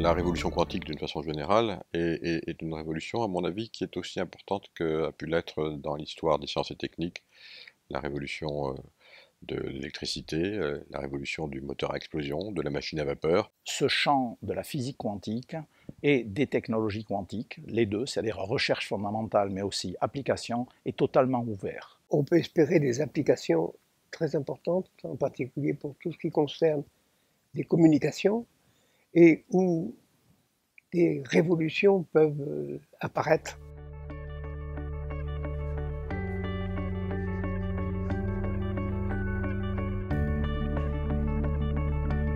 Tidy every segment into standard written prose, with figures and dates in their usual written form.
La révolution quantique, d'une façon générale, est une révolution, à mon avis, qui est aussi importante qu'a pu l'être dans l'histoire des sciences et techniques, la révolution de l'électricité, la révolution du moteur à explosion, de la machine à vapeur. Ce champ de la physique quantique et des technologies quantiques, les deux, c'est-à-dire recherche fondamentale mais aussi application, est totalement ouvert. On peut espérer des applications très importantes, en particulier pour tout ce qui concerne des communications et où des révolutions peuvent apparaître.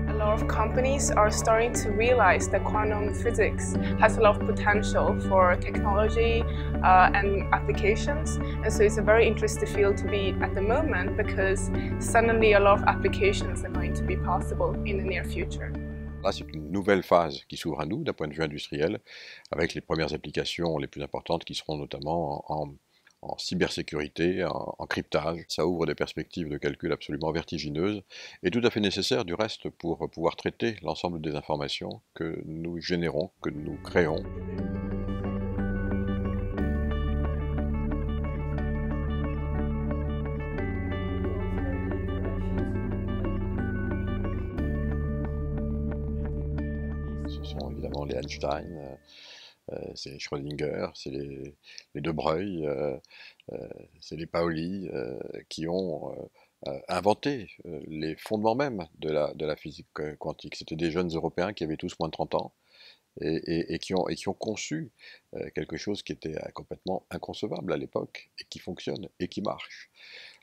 A lot of companies are starting to realize that quantum physics has a lot of potential for technology and applications, and so it's a very interesting field to be at the moment because suddenly a lot of applications are going to be possible in the near future. Là, c'est une nouvelle phase qui s'ouvre à nous d'un point de vue industriel, avec les premières applications les plus importantes qui seront notamment en cybersécurité, en cryptage. Ça ouvre des perspectives de calcul absolument vertigineuses et tout à fait nécessaires du reste pour pouvoir traiter l'ensemble des informations que nous générons, que nous créons. Ce sont évidemment les Einstein, c'est les Schrödinger, c'est les De Broglie, c'est les Pauli qui ont inventé les fondements même de la physique quantique. C'était des jeunes Européens qui avaient tous moins de 30 ans et qui ont conçu quelque chose qui était complètement inconcevable à l'époque et qui fonctionne et qui marche.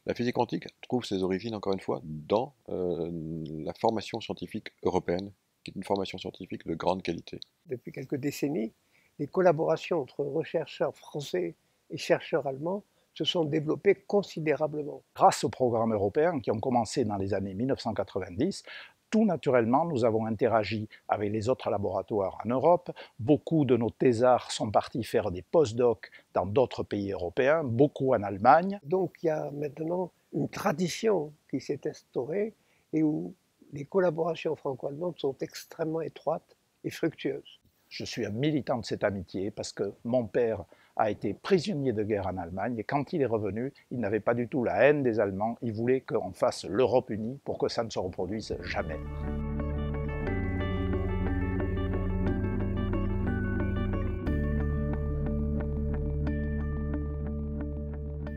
La physique quantique trouve ses origines, encore une fois, dans la formation scientifique européenne, qui est une formation scientifique de grande qualité. Depuis quelques décennies, les collaborations entre chercheurs français et chercheurs allemands se sont développées considérablement. Grâce aux programmes européens qui ont commencé dans les années 1990, tout naturellement, nous avons interagi avec les autres laboratoires en Europe. Beaucoup de nos thésards sont partis faire des post-docs dans d'autres pays européens, beaucoup en Allemagne. Donc il y a maintenant une tradition qui s'est instaurée et où les collaborations franco-allemandes sont extrêmement étroites et fructueuses. Je suis un militant de cette amitié parce que mon père a été prisonnier de guerre en Allemagne et quand il est revenu, il n'avait pas du tout la haine des Allemands, il voulait qu'on fasse l'Europe unie pour que ça ne se reproduise jamais.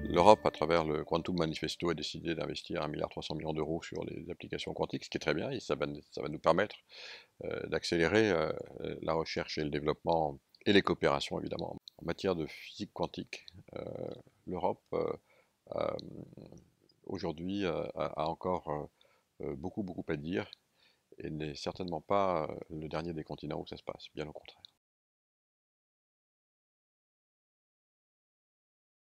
L'Europe, à travers le Quantum Manifesto, a décidé d'investir 1,3 milliard d'euros sur les applications quantiques, ce qui est très bien, et ça va nous permettre d'accélérer la recherche et le développement, et les coopérations évidemment. En matière de physique quantique, l'Europe aujourd'hui a encore beaucoup à dire, et n'est certainement pas le dernier des continents où ça se passe, bien au contraire.